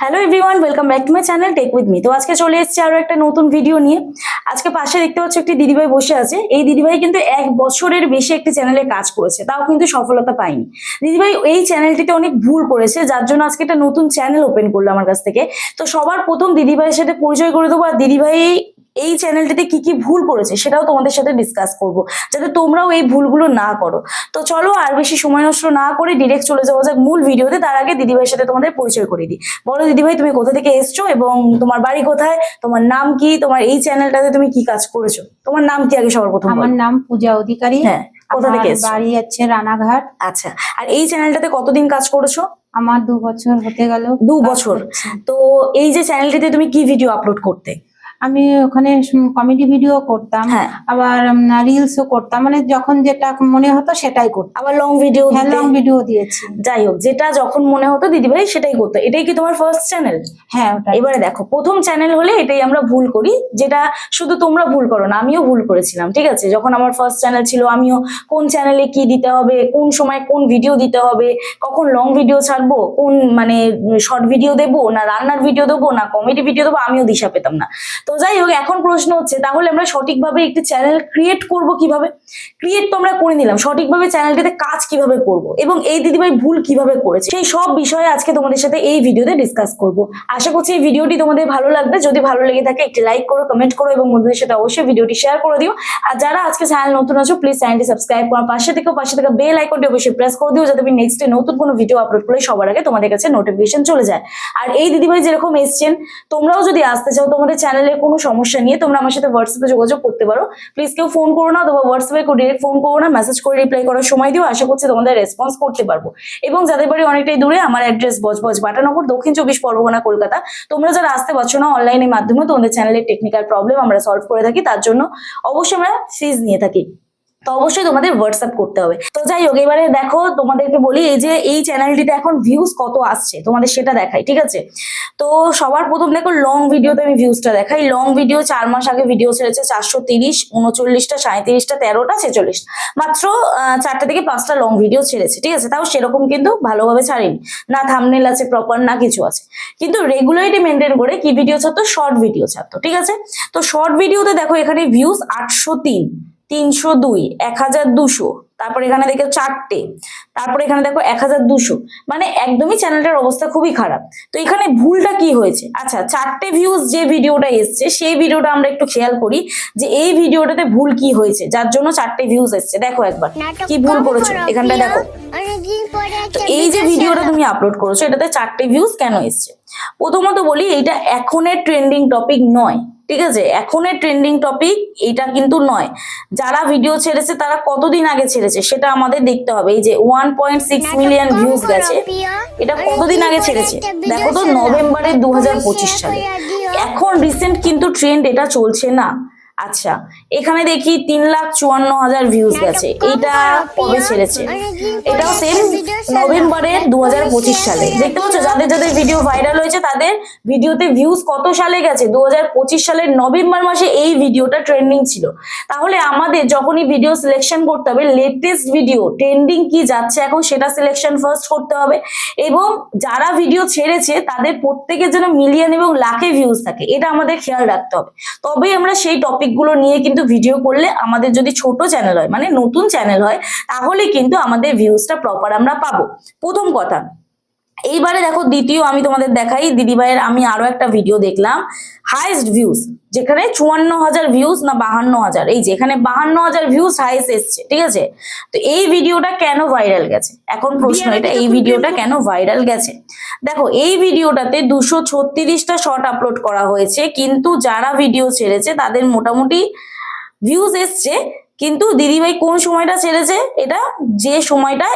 Hello everyone, welcome back to my channel tech with me. তো আজকে চলে এসেছি আরো একটা নতুন ভিডিও নিয়ে। আজকে পাশে দেখতে পাচ্ছ একটি দিদিভাই বসে আছে। এই দিদিভাই কিন্তু 1 বছরের বেশি একটি চ্যানেলে কাজ করেছে, তাও কিন্তু সফলতা পায়নি। দিদিভাই এই চ্যানেলটিতে অনেক ভুল করেছে, যার জন্য আজকে একটা নতুন চ্যানেল ওপেন করলো আমার কাছ থেকে। তো সবার প্রথম দিদিভাইয়ের সাথে পরিচয় করে দেবো, আর দিদিভাই এই চ্যানেলটিতে কি কি ভুল করেছে সেটাও তোমাদের সাথে ডিসকাস করব, যাতে তোমরাও এই ভুলগুলো না করো। তো চলো আর বেশি সময় নষ্ট না করে ডিরেক্ট চলে যাওয়া যাক মূল ভিডিওতে। তার আগে দিদিভাইয়ের সাথে তোমাদের পরিচয় করে দিই। বলো দিদিভাই, তুমি কোথা থেকে এসছো এবং তোমার বাড়ি কোথায়, তোমার নাম কি, তোমার এই চ্যানেলটাতে তুমি কি কাজ করেছো, তোমার নাম কি আগে সবার প্রথম বলো। আমার নাম পূজা অধিকারী। হ্যাঁ, কোথা থেকে এসছো? বাড়ি আছে রানাঘাট। আচ্ছা, আর এই চ্যানেলটাতে কতদিন কাজ করেছো? আমার 2 বছর হতে গেল। 2 বছর। তো এই যে চ্যানেলটিতে তুমি কি ভিডিও আপলোড করতে? আমি ওখানে কমেডি ভিডিও করতাম, হ্যাঁ। আবার রিলসও করতাম, মানে যখন যেটা মনে হতো সেটাই করতাম। আবার লং ভিডিও? হ্যাঁ, লং ভিডিও দিয়েছি। যাই হোক, যেটা যখন মনে হতো দিদিভাই সেটাই করতো। এটাই কি তোমার ফার্স্ট চ্যানেল? হ্যাঁ, ওটাই। এবারে দেখো, প্রথম চ্যানেল হলে এটাই আমরা ভুল করি, যেটা শুধু তোমরা ভুল করো না, আমিও ভুল করেছিলাম। ঠিক আছে, যখন আমার ফার্স্ট চ্যানেল ছিল আমিও কোন চ্যানেলে কি দিতে হবে, কোন সময় কোন ভিডিও দিতে হবে, কখন লং ভিডিও ছাড়বো, কোন মানে শর্ট ভিডিও দেবো না রান্নার ভিডিও দেবো না কমেডি ভিডিও দেবো, আমিও দিশা পেতাম না। তো যাই হোক, এখন প্রশ্ন হচ্ছে তাহলে আমরা সঠিকভাবে একটি চ্যানেল ক্রিয়েট করব কিভাবে? ক্রিয়েট তো আমরা করে নিলাম, সঠিকভাবে চ্যানেলটিতে কাজ কিভাবে করব এবং এই দিদিভাই ভুল কিভাবে করেছে সেই সব বিষয়ে আজকে তোমাদের সাথে এই ভিডিওতে ডিসকাস করব। আশা করছি এই ভিডিওটি তোমাদের ভালো লাগবে। যদি ভালো লেগে থাকে একটি লাইক করো, কমেন্ট করো এবং বন্ধুদের সাথে অবশ্যই ভিডিওটি শেয়ার করে দিও। আর যারা আজকে চ্যানেল নতুন আছো, প্লিজ চ্যানেলটি সাবস্ক্রাইব করো, পাশে থেকে বেল আইকনটি অবশ্যই প্রেস করে দিও, যাতে আমি নেক্সট ডে নতুন কোনো ভিডিও আপলোড করলে সবার আগে তোমাদের কাছে নোটিফিকেশন চলে যায়। আর এই দিদিভাই যেরকম এসছেন, তোমরাও যদি আসতে চাও, তোমাদের চ্যানেলের কোনো সমস্যা নিয়ে তোমরা আমার সাথে হোয়াটসঅ্যাপে যোগাযোগ করতে পারো। প্লিজ কেউ ফোন করো না, অথবা হোয়াটসঅ্যাপে কেউ ডিরেক্ট ফোন করো না, মেসেজ করে রিপ্লাই করার সময় দিও। আশা করছি তোমাদের রেসপন্স করতে পারবো। এবং যাদের বাড়ি অনেকটাই দূরে, আমার অ্যাড্রেস বজবজ বাটানগর, দক্ষিণ 24 পরগনা, কলকাতা। তোমরা যারা আসতে পারছো না, অনলাইনের মাধ্যমে তোমাদের চ্যানেলের টেকনিক্যাল প্রবলেম আমরা সলভ করে থাকি, তার জন্য অবশ্যই আমরা ফিজ নিয়ে থাকি। তো অবশ্যই তোমাদের হোয়াটসঅ্যাপ করতে হবে। তো যাই হোক, এবারে দেখো তোমাদেরকে বলি, এই যে এই চ্যানেলটিতে এখন ভিউজ কত আসছে তোমাদের সেটা দেখাই। ঠিক আছে, তো সবার প্রথম দেখো লং ভিডিওতে আমি ভিউজটা দেখাই। লং ভিডিও 4 মাস আগে ভিডিও ছেড়েছে 430, 39টা, 37টা, 13টা, 46, মাত্র 4টা থেকে 5টা লং ভিডিও ছেড়েছে। ঠিক আছে, তাও সেরকম কিন্তু ভালোভাবে ছাড়েনি, না থাম্বনেল আছে প্রপার, না কিছু আছে। কিন্তু রেগুলারিটি মেনটেন করে কি ভিডিও ছাড়তো, শর্ট ভিডিও ছাড়তো। ঠিক আছে, তো শর্ট ভিডিওতে দেখো এখানে ভিউজ 803, 302, 1200, তারপর এখানে দেখো 4টে, তারপর এখানে দেখো 1200, মানে একদমই চ্যানেলটার অবস্থা খুবই খারাপ। তো এখানে ভুলটা কি হয়েছে? আচ্ছা, 4টে ভিউজ যে ভিডিওটা এসছে সেই ভিডিওটা আমরা একটু খেয়াল করি যে এই ভিডিওটাতে ভুল কি হয়েছে, যার জন্য 4টে ভিউজ এসছে। দেখো একবার কি ভুল করেছো এখানটা দেখো। তো এই যে ভিডিওটা তুমি আপলোড করেছো, এটাতে 4টে ভিউজ কেন এসছে? প্রথমত বলি, এইটা এখনের ট্রেন্ডিং টপিক নয়। ঠিক আছে, এখনের ট্রেন্ডিং টপিক এটা কিন্তু নয়। যারা ভিডিও ছেড়েছে তারা কতদিন আগে ছেড়েছে সেটা আমাদের দেখতে হবে। এই যে 1.6 মিলিয়ন ভিউজ গেছে, এটা কতদিন আগে ছেড়েছে দেখো তো, নভেম্বরের 2025 সালে। এখন রিসেন্ট কিন্তু ট্রেন্ড এটা চলছে না। আচ্ছা, এখানে দেখি 3,54,000 ভিউজ গেছে, এটা কবে ছেড়েছে? এটাও সেম নভেম্বরের 2025 সালে। দেখতে পাচ্ছ, যাদের যাদের ভিডিও ভাইরাল হয়েছে তাদের ভিডিওতে ভিউজ কত সালে গেছে? 2025 সালের নভেম্বর মাসে এই ভিডিওটা ট্রেন্ডিং ছিল। তাহলে আমাদের যখনই ভিডিও সিলেকশন করতে হবে, লেটেস্ট ভিডিও ট্রেন্ডিং কি যাচ্ছে এখন সেটা সিলেকশন ফার্স্ট করতে হবে। এবং যারা ভিডিও ছেড়েছে তাদের প্রত্যেকের যেন মিলিয়ন এবং লাখে ভিউজ থাকে, এটা আমাদের খেয়াল রাখতে হবে। তবেই আমরা সেই টপিকগুলো নিয়ে কিন্তু ভিডিও করলে, আমাদের যদি ছোট চ্যানেল হয় মানে নতুন চ্যানেল হয়, তাহলে কিন্তু আমাদের ভিউজটা প্রপার আমরা পাবো। প্রথম কথা। এইবারে দেখো দ্বিতীয় আমি তোমাদের দেখাই, দিদিভাইয়ের আমি আরো একটা ভিডিও দেখলাম, হাইয়েস্ট ভিউজ, যেখানে 54,000 ভিউজ না 52,000, এই যে এখানে 52,000 ভিউজ হাইয়েস্ট এসছে। ঠিক আছে, তো এই ভিডিওটা কেন ভাইরাল গেছে? এখন প্রশ্ন এটা, এই ভিডিওটা কেন ভাইরাল গেছে? দেখো, এই ভিডিওটাতে 236টা শর্ট আপলোড করা হয়েছে, কিন্তু যারা ভিডিও ছেড়েছে তাদের মোটামুটি ভিউজ এসছে। কিন্তু দিদিভাই কোন সময়টা ছেড়েছে? এটা যে সময়টা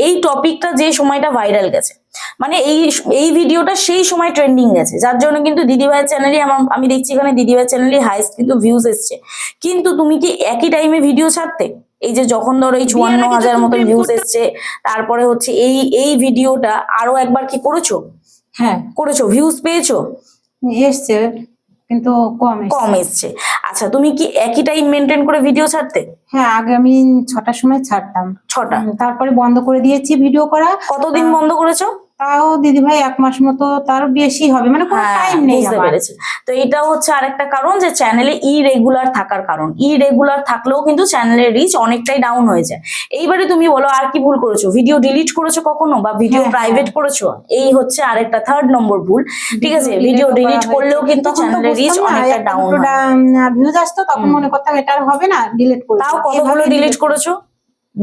এই টপিকটা যে সময়টা ভাইরাল গেছে, মানে এই ভিডিওটা সেই সময় ট্রেন্ডিং গেছে, যার জন্য কিন্তু দিদিভাইয়ের চ্যানেলে আমি দেখছি এখানে দিদিভাইয়ের চ্যানেলে হাইস্ট কিন্তু ভিউজ এসছে। কিন্তু তুমি কি একই টাইমে ভিডিও ছাড়তে? এই যে যখন ধরো এই 54,000 মতন ভিউজ এসছে, তারপরে হচ্ছে এই ভিডিওটা আরো একবার কি করেছো? হ্যাঁ, করেছো, ভিউজ পেয়েছো? এসছে কিন্তু কম এসছে। আচ্ছা, তুমি কি একই টাইম মেনটেন করে ভিডিও ছাড়তে? হ্যাঁ, আগে আমি 6টার সময় ছাড়তাম। 6টা, তারপরে বন্ধ করে দিয়েছি ভিডিও করা। কতদিন বন্ধ করেছো? তাও দিদি ভাই 1 মাস মতো, তার বেশি হবে, মানে কোনো হ্যাঁ, টাইম নেই বুঝতে আমার। পেরেছি। তো এটাও হচ্ছে আরেকটা কারণ যে চ্যানেলে ইরেগুলার থাকার কারণ। ইরেগুলার থাকলেও কিন্তু চ্যানেলের রিচ অনেকটাই ডাউন হয়ে যায়। এইবারে তুমি বলো আর কি ভুল করেছো? ভিডিও ডিলিট করেছো কখনো, বা ভিডিও হ্যাঁ, প্রাইভেট করেছো? এই হচ্ছে আরেকটা 3rd নম্বর ভুল। ঠিক আছে, delete ভিডিও ও করা ডিলিট করলেও হয়েছে। কিন্তু তখন তো চ্যানেলের রিচ বুঝতাম না, অনেকটা একটা ডাউন দুটো হয়। ভিউজ আসতো, তখন মনে করতাম এটা আর হবে না, ডিলিট করে তাও দিই। কতগুলো এভাবেই ডিলিট delete করেছো?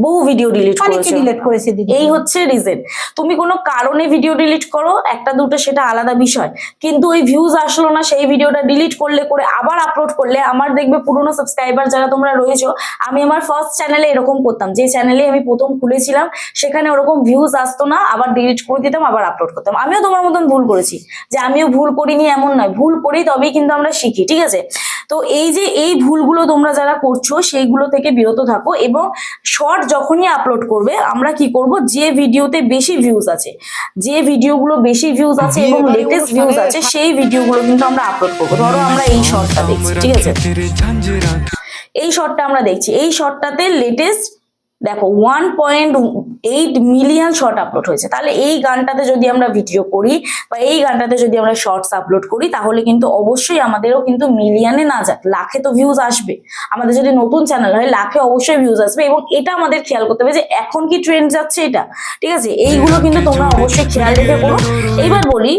বহু ভিডিও ডিলিট অনেকে করেছো। ডিলিট করেছে দিদি। এই হচ্ছে রিজন। তুমি কোনো কারণে ভিডিও ডিলিট করো, একটা দুটো সেটা আলাদা বিষয়, কিন্তু ওই ভিউজ আসলো না, সেই ভিডিওটা ডিলিট করলে করে আবার আপলোড করলে, আমার দেখবে পুরোনো সাবস্ক্রাইবার যারা তোমরা রয়েছো, আমি আমার ফার্স্ট চ্যানেলে এরকম করতাম, যে চ্যানেলে আমি প্রথম খুলেছিলাম সেখানে ওরকম ভিউজ আসতো না, আবার ডিলিট করে দিতাম, আবার আপলোড করতাম। আমিও তোমার মতন ভুল করেছি, যে আমিও ভুল করিনি এমন নয়, ভুল করি তবেই কিন্তু আমরা শিখি। ঠিক আছে, তো এই যে এই ভুলগুলো তোমরা যারা করছো সেইগুলো থেকে বিরত থাকো, এবং শর্ট যখনই আপলোড করবে আমরা কি করব, যে ভিডিওতে বেশি ভিউজ আছে, যে ভিডিওগুলো বেশি ভিউজ আছে এবং লেটেস্ট ভিউজ আছে, সেই ভিডিওগুলো কিন্তু আমরা আপলোড করবো। ধরো আমরা এই শর্টটা দেখছি, ঠিক আছে, এই শর্টটা আমরা দেখছি, এই শর্টটাতে লেটেস্ট দেখো 1.8 মিলিয়ন শর্ট আপলোড হয়েছে। তাহলে এই গানটাতে যদি আমরা ভিডিও করি বা এই গানটাতে যদি আমরা শর্টস আপলোড করি, তাহলে কিন্তু অবশ্যই আমাদেরও কিন্তু মিলিয়নে না যাক, লাখে তো ভিউজ আসবে। আমাদের যদি নতুন চ্যানেল হয় লাখে অবশ্যই ভিউজ আসবে, এবং এটা আমাদের খেয়াল করতে হবে যে এখন কি ট্রেন্ড যাচ্ছে এটা। ঠিক আছে, এইগুলো কিন্তু তোমরা অবশ্যই খেয়াল রেখে করো। এইবার বলি,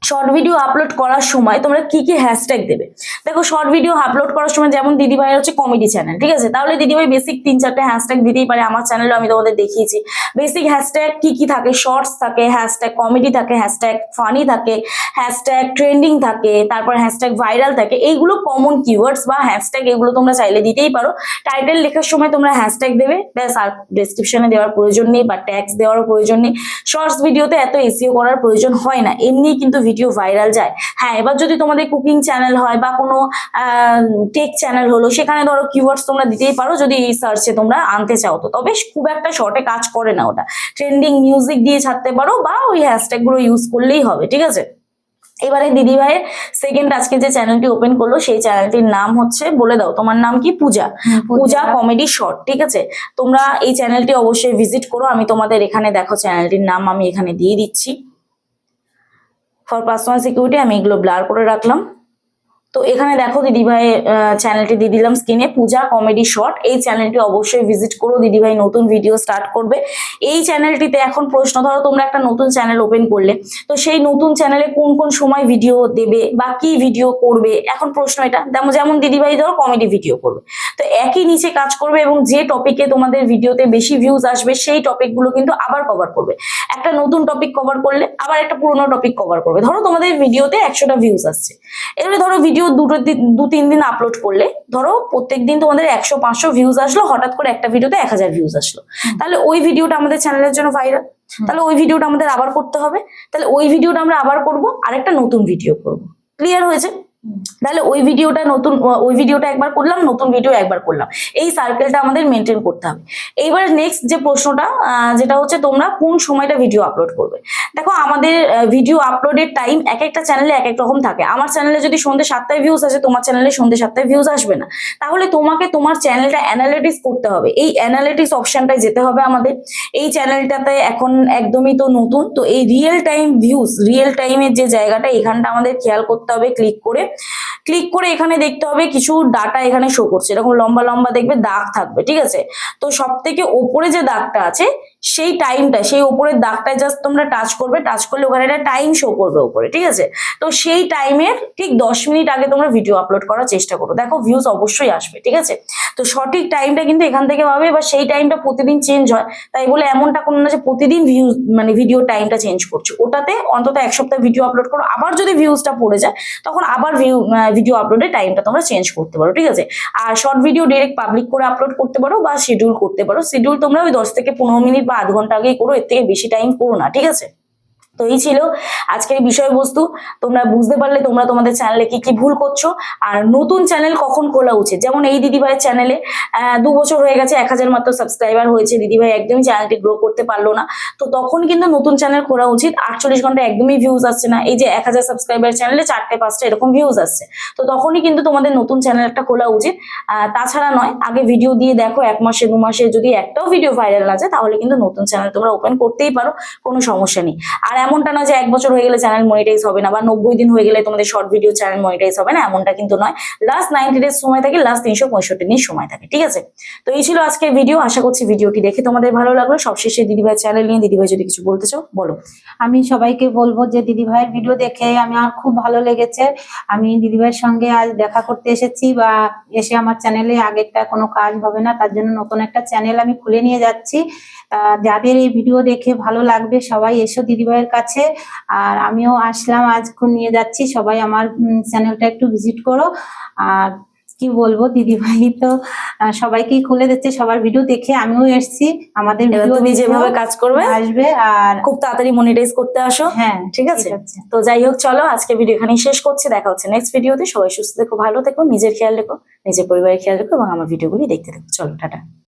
শর্ট ভিডিও আপলোড করার সময় তোমরা কি কি হ্যাশট্যাগ দেবে। দেখো, শর্ট ভিডিও আপলোড করার সময় যেমন দিদিভাই হচ্ছে কমেডি চ্যানেল, ঠিক আছে, তাহলে দিদিভাই বেসিক 3-4টে হ্যাশট্যাগ দিতেই পারে। আমার চ্যানেলে আমি তোমাদের দেখিয়েছি বেসিক হ্যাশট্যাগ কি কি থাকে। শর্টস থাকে, হ্যাশট্যাগ কমেডি থাকে, হ্যাশট্যাগ ফানি থাকে, হ্যাশট্যাগ ট্রেন্ডিং থাকে, তারপর হ্যাশট্যাগ ভাইরাল থাকে। এইগুলো কমন কিওয়ার্ডস বা হ্যাশট্যাগ, এগুলো তোমরা চাইলে দিতেই পারো। টাইটেল লেখার সময় তোমরা হ্যাশট্যাগ দেবে, ব্যাস, আর ডেসক্রিপশনে দেওয়ার প্রয়োজন নেই বা ট্যাগস দেওয়ারও প্রয়োজন নেই। শর্টস ভিডিওতে এত এসইও করার প্রয়োজন হয় না, এমনি কিন্তু ভিডিও ভাইরাল যায়। হ্যাঁ, এবার যদি তোমাদের কুকিং চ্যানেল হয় বা কোনো টেক চ্যানেল হলো, সেখানে ধরো কিওয়ার্ডস তোমরা দিতেই পারো যদি এই সার্চে তোমরা আনতে চাও, তো তবে খুব একটা শর্টে কাজ করে না ওটা। ট্রেন্ডিং মিউজিক দিয়ে ছাড়তে পারো বা ওই হ্যাশট্যাগ গুলো ইউজ করলেই হবে। ঠিক আছে, এবারে দিদি ভাইয়ের সেকেন্ড আজকে যে চ্যানেলটি ওপেন করলো সেই চ্যানেলটির নাম হচ্ছে, বলে দাও তোমার নাম কি? পূজা। পূজা কমেডি শর্ট। ঠিক আছে, তোমরা এই চ্যানেলটি অবশ্যই ভিজিট করো। আমি তোমাদের এখানে দেখো চ্যানেলটির নাম আমি এখানে দিয়ে দিচ্ছি। ফর পার্সোনাল সিকিউরিটি আমি এগুলো ব্লার করে রাখলাম। তো এখানে দেখো দিদিভাই চ্যানেলটি দিয়ে দিলাম স্ক্রিনে, পূজা কমেডি শর্ট। এই চ্যানেলটি অবশ্যই ভিজিট করো, দিদিভাই নতুন ভিডিও স্টার্ট করবে এই চ্যানেলটিতে। এখন প্রশ্ন, ধরো তোমরা একটা নতুন চ্যানেল ওপেন করলে, তো সেই নতুন চ্যানেলে কোন কোন সময় ভিডিও দেবে বা কি ভিডিও করবে, এখন প্রশ্ন এটা। যেমন দিদিভাই ধরো কমেডি ভিডিও করবে, তো একই নিচে কাজ করবে এবং যে টপিকে তোমাদের ভিডিওতে বেশি ভিউজ আসবে সেই টপিকগুলো কিন্তু আবার কভার করবে। একটা নতুন টপিক কভার করলে আবার একটা পুরোনো টপিক কভার করবে। ধরো তোমাদের ভিডিওতে 100টা ভিউজ আসছে, এবারে ধরো ভিডিও 2-3 দিন আপলোড করলে, ধরো প্রত্যেকদিন তোমাদের 100-500 ভিউজ আসলো, হঠাৎ করে একটা ভিডিওতে 1000 ভিউজ আসলো, তাহলে ওই ভিডিওটা আমাদের চ্যানেলের জন্য ভাইরাল, তাহলে ওই ভিডিওটা আমাদের আবার করতে হবে। তাহলে ওই ভিডিওটা আমরা আবার করব, আরেকটা নতুন ভিডিও করব। ক্লিয়ার হয়েছে? তাহলে ওই ভিডিওটা একবার করলাম, নতুন ভিডিও একবার করলাম, এই সার্কেলটা আমাদের মেনটেন করতে হবে। এইবার নেক্সট যে প্রশ্নটা, যেটা হচ্ছে তোমরা কোন সময়টা ভিডিও আপলোড করবে। দেখো, আমাদের ভিডিও আপলোডের টাইম এক একটা চ্যানেলে এক এক রকম থাকে। আমার চ্যানেলে যদি সন্ধ্যে 7টায় ভিউজ আসে, তোমার চ্যানেলে সন্ধ্যে 7টায় ভিউজ আসবে না। তাহলে তোমাকে তোমার চ্যানেলটা অ্যানালিটিক্স করতে হবে, এই অ্যানালিটিক্স অপশনটায় যেতে হবে আমাদের। এই চ্যানেলটাতে এখন একদমই তো নতুন, তো এই রিয়েল টাইম ভিউজ, রিয়েল টাইমের যে জায়গাটা, এখানটা আমাদের খেয়াল করতে হবে। ক্লিক করে এখানে দেখতে হবে কিছু ডাটা এখানে শো করছে, এরকম লম্বা লম্বা দেখবে দাগ থাকবে। ঠিক আছে, তো সব থেকে ওপরে যে দাগটা আছে সেই টাইমটা, সেই ওপরের দাগটায় জাস্ট তোমরা টাচ করবে, টাচ করলে ওখানে একটা টাইম শো করবে ওপরে। ঠিক আছে, তো সেই টাইমের ঠিক 10 মিনিট আগে তোমরা ভিডিও আপলোড করার চেষ্টা করো, দেখো ভিউজ অবশ্যই আসবে। ঠিক আছে, তো সঠিক টাইমটা কিন্তু এখান থেকে পাবে, বা সেই টাইমটা প্রতিদিন চেঞ্জ হয়, তাই বলে এমনটা কোনো না যে প্রতিদিন ভিউজ মানে ভিডিও টাইমটা চেঞ্জ করছো। ওটাতে অন্তত 1 সপ্তাহ ভিডিও আপলোড করো, আবার যদি ভিউজটা পড়ে যায় তখন আবার ভিডিও আপলোডের টাইমটা তোমরা চেঞ্জ করতে পারো। ঠিক আছে, আর শর্ট ভিডিও ডিরেক্ট পাবলিক করে আপলোড করতে পারো বা শিডিউল করতে পারো। শিডিউল তোমরা ওই 10 থেকে 15 মিনিট বা আধ ঘন্টা আগেই করো, এর থেকে বেশি টাইম করো না। ঠিক আছে, তো এই ছিল আজকের বিষয়বস্তু। তোমরা বুঝতে পারলে তোমরা তোমাদের চ্যানেলে কি কি ভুল করছো, আর নতুন চ্যানেল কখন খোলা উচিত। যেমন এই দিদিভাইয়ের চ্যানেলে 2 বছর হয়ে গেছে, 1000 মাত্র সাবস্ক্রাইবার হয়েছে, দিদিভাই একদমই চ্যানেলটি গ্রো করতে পারলো না। তো তখন কিন্তু নতুন চ্যানেল খোলা উচিত। 48 ঘন্টা একদমই ভিউজ আসছে না, এই যে 1000 সাবস্ক্রাইবার চ্যানেলে 4টে 5টা এরকম ভিউজ আসছে, তো তখনই কিন্তু তোমাদের নতুন চ্যানেল একটা খোলা উচিত। তাছাড়া নয়, আগে ভিডিও দিয়ে দেখো, 1 মাসে 2 মাসে যদি একটাও ভিডিও ভাইরাল না যায়, তাহলে কিন্তু নতুন চ্যানেল তোমরা ওপেন করতেই পারো, কোনো সমস্যা নেই। আর এমনটা না যে 1 বছর হয়ে গেলে চ্যানেল মনিটাইজ হবে না, বা 90 দিন হয়ে গেলে তোমাদের শর্ট ভিডিও চ্যানেল মনিটাইজ হবে না, এমনটা কিন্তু নয়। লাস্ট 90 ডেজ সময় থাকে, লাস্ট 365 দিন সময় থাকে, ঠিক আছে। তো এই ছিল আজকের ভিডিও। আশা করছি ভিডিওটি দেখে তোমাদের ভালো লাগলো। সবশেষে দিদিভাই চ্যানেল নিয়ে দিদিভাই যদি কিছু বলতে চাও বলো। আমি সবাইকে বলবো যে দিদিভাইয়ের ভিডিও দেখে আমার খুব ভালো লেগেছে। আমি দিদিভাইয়ের সঙ্গে আজ দেখা করতে এসেছি, বা এসে আমার চ্যানেলে আগেরটা কোনো কাজ হবে না, তার জন্য নতুন একটা চ্যানেল আমি খুলে নিয়ে যাচ্ছি। যাদের এই ভিডিও দেখে ভালো লাগবে সবাই এসো দিদিভাইয়ের কাছে। আর আমিও আসলাম, আজকে নিয়ে যাচ্ছি, সবাই আমার চ্যানেলটা একটু ভিজিট করো। আর কি বলবো, দিদিভাই তো সবাইকেই খুলে দিচ্ছে, সবার ভিডিও দেখে আমিও এসেছি। আমাদের এবার ভিডিও তুমি যেভাবে কাজ করবে আসবে, আর খুব তাড়াতাড়ি মনিটাইজ করতে আসো। হ্যাঁ, ঠিক আছে। তো যাই হোক, চলো আজকে ভিডিও এখানেই শেষ করছি। দেখা হচ্ছে নেক্সট ভিডিওতে। সবাই সুস্থ থেকো, ভালো থেকো, নিজের খেয়াল রেখো, নিজের পরিবারের খেয়াল রেখো, এবং আমার ভিডিওগুলি দেখতে থাকো। চলো, টাটা।